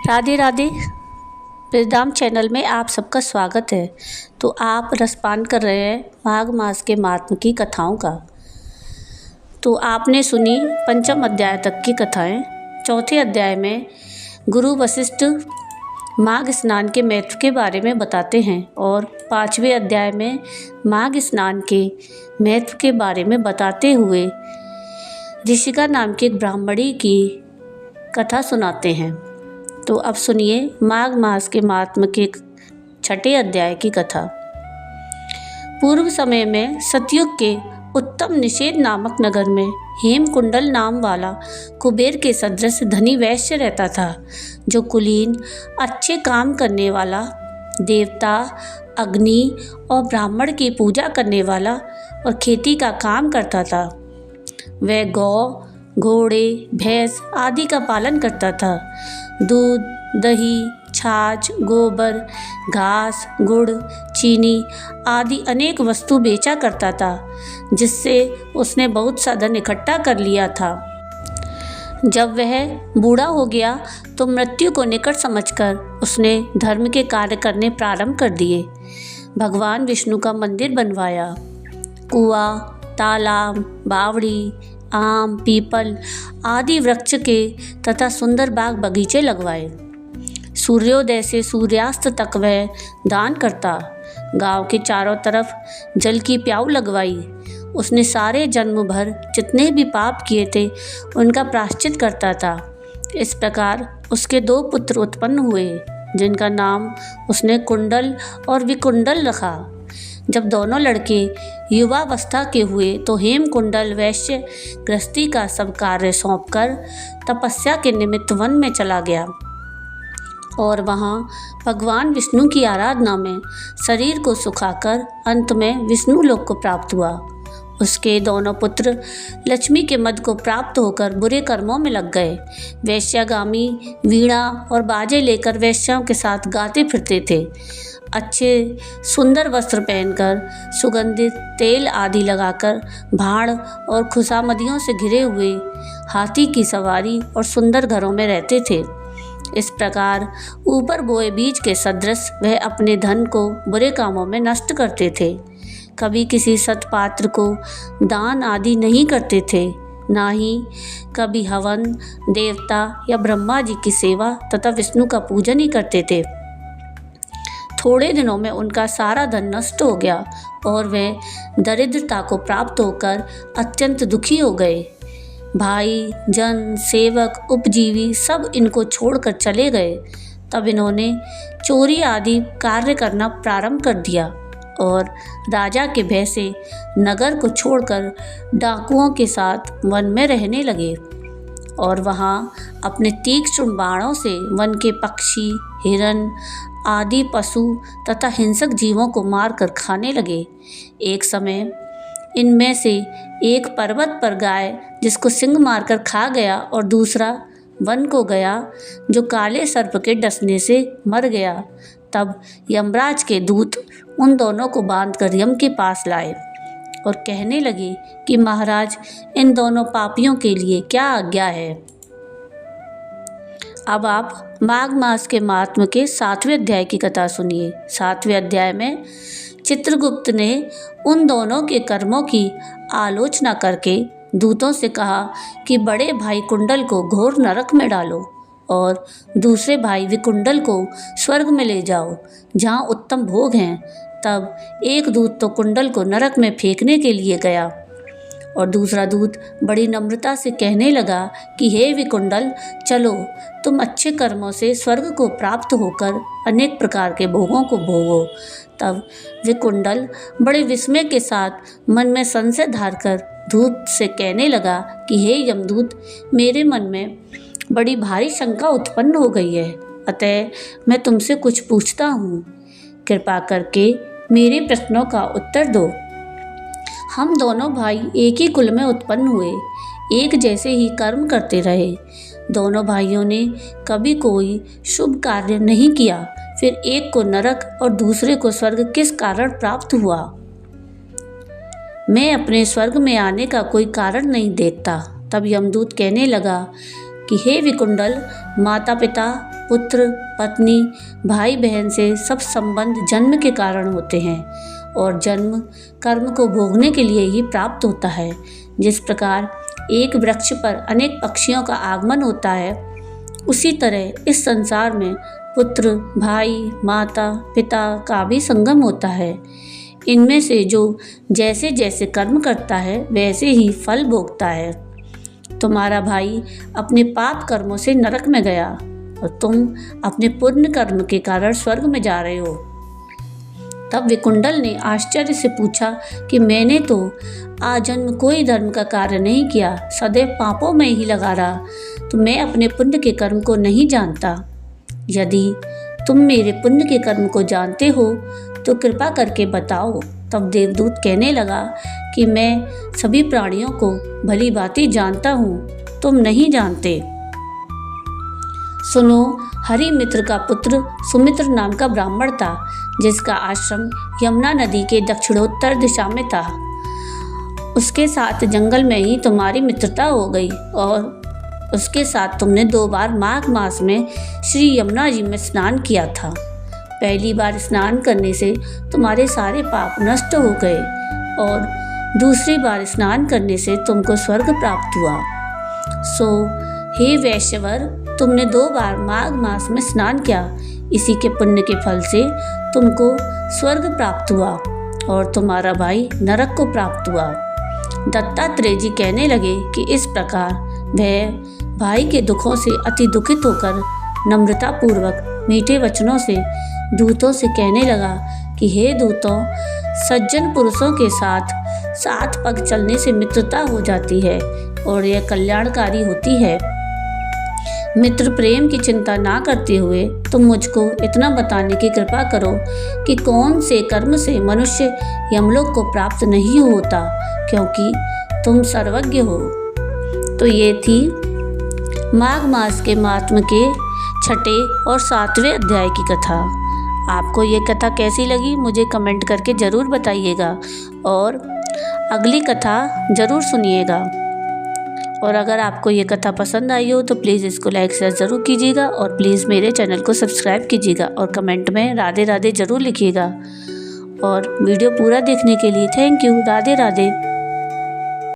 Radhe Radhe. Brajdham channel में आप सबका स्वागत है। तो आप रसपान कर रहे हैं माघ मास के महात्म की कथाओं का। तो आपने सुनी पंचम अध्याय तक की कथाएं। चौथे अध्याय में गुरु वशिष्ठ माघ स्नान के महत्व के बारे में बताते हैं और पांचवें अध्याय में माघ स्नान के महत्व के बारे में बताते हुए ऋषिका नाम की एक ब्राह्मणी की कथा सुनाते हैं। तो अब सुनिए माघ मास के महात्म के छठे अध्याय की कथा। पूर्व समय में सतयुग के उत्तम निषेध नामक नगर में हेमकुंडल नाम वाला कुबेर के सदृश धनी वैश्य रहता था, जो कुलीन, अच्छे काम करने वाला, देवता, अग्नि और ब्राह्मण की पूजा करने वाला और खेती का काम करता था। वह गौ, घोड़े, भैंस आदि का पालन करता था। दूध, दही, छाछ, गोबर, घास, गुड़, चीनी आदि अनेक वस्तु बेचा करता था, जिससे उसने बहुत सा धन इकट्ठा कर लिया था। जब वह बूढ़ा हो गया तो मृत्यु को निकट समझकर उसने धर्म के कार्य करने प्रारंभ कर दिए। भगवान विष्णु का मंदिर बनवाया, कुआं, तालाब, बावड़ी, आम, पीपल आदि वृक्ष के तथा सुंदर बाग बगीचे लगवाए। सूर्योदय से सूर्यास्त तक वह दान करता। गांव के चारों तरफ जल की प्याऊ लगवाई। उसने सारे जन्म भर जितने भी पाप किए थे उनका प्रायश्चित करता था। इस प्रकार उसके 2 पुत्र उत्पन्न हुए, जिनका नाम उसने कुंडल और विकुंडल रखा। जब दोनों लड़के युवावस्था के हुए तो हेमकुंडल वैश्य गृहस्थी का सब कार्य सौंपकर तपस्या के निमित्त वन में चला गया और वहाँ भगवान विष्णु की आराधना में शरीर को सुखाकर अंत में विष्णु लोक को प्राप्त हुआ। उसके दोनों पुत्र लक्ष्मी के मद को प्राप्त होकर बुरे कर्मों में लग गए। वैश्यागामी वीणा और बाजे लेकर वैश्याओं के साथ गाते फिरते थे। अच्छे सुंदर वस्त्र पहनकर, सुगंधित तेल आदि लगाकर, भाड़ और खुशामदियों से घिरे हुए हाथी की सवारी और सुंदर घरों में रहते थे। इस प्रकार ऊपर बोए बीज के सदृश वह अपने धन को बुरे कामों में नष्ट करते थे। कभी किसी सत्पात्र को दान आदि नहीं करते थे, ना ही कभी हवन, देवता या ब्रह्मा जी की सेवा तथा विष्णु का पूजन ही करते थे। थोड़े दिनों में उनका सारा धन नष्ट हो गया और वे दरिद्रता को प्राप्त होकर अत्यंत दुखी हो गए। भाई, जन, सेवक, उपजीवी सब इनको छोड़कर चले गए। तब इन्होंने चोरी आदि कार्य करना प्रारंभ कर दिया और राजा के भय से नगर को छोड़कर डाकुओं के साथ वन में रहने लगे और वहाँ अपने तीक्ष्ण बाणों से वन के पक्षी, हिरन आदि पशु तथा हिंसक जीवों को मारकर खाने लगे। एक समय इनमें से एक पर्वत पर गाय जिसको सिंह मारकर खा गया और दूसरा वन को गया जो काले सर्प के डसने से मर गया। तब यमराज के दूत उन दोनों को बांधकर यम के पास लाए और कहने लगे कि महाराज, इन दोनों पापियों के लिए क्या आज्ञा है। अब आप माघ मास के महात्म के 7वें अध्याय की कथा सुनिए। 7वें अध्याय में चित्रगुप्त ने उन दोनों के कर्मों की आलोचना करके दूतों से कहा कि बड़े भाई कुंडल को घोर नरक में डालो और दूसरे भाई विकुंडल को स्वर्ग में ले जाओ, जहाँ उत्तम भोग हैं। तब एक दूत तो कुंडल को नरक में फेंकने के लिए गया और दूसरा दूत बड़ी नम्रता से कहने लगा कि हे विकुंडल, चलो, तुम अच्छे कर्मों से स्वर्ग को प्राप्त होकर अनेक प्रकार के भोगों को भोगो। तब विकुंडल बड़े विस्मय के साथ मन में संशय धारकर दूत से कहने लगा कि हे यमदूत, मेरे मन में बड़ी भारी शंका उत्पन्न हो गई है, अतः मैं तुमसे कुछ पूछता हूँ। कृपा करके मेरे प्रश्नों का उत्तर दो। हम दोनों भाई एक ही कुल में उत्पन्न हुए, एक जैसे ही कर्म करते रहे। दोनों भाइयों ने कभी कोई शुभ कार्य नहीं किया, फिर एक को नरक और दूसरे को स्वर्ग किस कारण प्राप्त हुआ? मैं अपने स्वर्ग में आने का कोई कारण नहीं देखता। तब यमदूत कहने लगा कि हे विकुंडल, माता पिता, पुत्र, पत्नी, भाई बहन से सब संबंध जन्म के कारण होते हैं और जन्म कर्म को भोगने के लिए ही प्राप्त होता है। जिस प्रकार एक वृक्ष पर अनेक पक्षियों का आगमन होता है, उसी तरह इस संसार में पुत्र, भाई, माता, पिता का भी संगम होता है। इनमें से जो जैसे जैसे कर्म करता है वैसे ही फल भोगता है। तुम्हारा भाई अपने पाप कर्मों से नरक में गया और तुम अपने पुण्य कर्म के कारण स्वर्ग में जा रहे हो। तब विकुंडल ने आश्चर्य से पूछा कि मैंने तो आजन्म कोई धर्म का कार्य नहीं किया, सदैव पापों में ही लगा रहा, तो मैं अपने पुण्य के कर्म को नहीं जानता। यदि तुम मेरे पुण्य के कर्म को जानते हो तो कृपा करके बताओ। तब देवदूत कहने लगा कि मैं सभी प्राणियों को भली भांति जानता हूँ, तुम नहीं जानते। सुनो, हरिमित्र का पुत्र सुमित्र नाम का ब्राह्मण था, जिसका आश्रम यमुना नदी के दक्षिणोत्तर दिशा में था। उसके साथ जंगल में ही तुम्हारी मित्रता हो गई और उसके साथ तुमने 2 बार माघ मास में श्री यमुना जी में स्नान किया था। पहली बार स्नान करने से तुम्हारे सारे पाप नष्ट हो गए और दूसरी बार स्नान करने से तुमको स्वर्ग प्राप्त हुआ। सो हे वैश्यवर, तुमने 2 बार माघ मास में स्नान किया, इसी के पुण्य के फल से तुमको स्वर्ग प्राप्त हुआ और तुम्हारा भाई नरक को प्राप्त हुआ। दत्तात्रेय जी कहने लगे कि इस प्रकार वह भाई के दुखों से अति दुखित होकर नम्रता पूर्वक मीठे वचनों से दूतों से कहने लगा कि हे दूतों, सज्जन पुरुषों के साथ 7 पग चलने से मित्रता हो जाती है और यह कल्याणकारी होती है। मित्र प्रेम की चिंता ना करते हुए तुम मुझको इतना बताने की कृपा करो कि कौन से कर्म से मनुष्य यमलोक को प्राप्त नहीं होता, क्योंकि तुम सर्वज्ञ हो। तो ये थी माघ मास के महात्म्य के 6 और 7वें अध्याय की कथा। आपको ये कथा कैसी लगी मुझे कमेंट करके ज़रूर बताइएगा और अगली कथा ज़रूर सुनिएगा। और अगर आपको ये कथा पसंद आई हो तो प्लीज़ इसको लाइक शेयर ज़रूर कीजिएगा और प्लीज़ मेरे चैनल को सब्सक्राइब कीजिएगा और कमेंट में राधे राधे ज़रूर लिखिएगा। और वीडियो पूरा देखने के लिए थैंक यू। राधे राधे।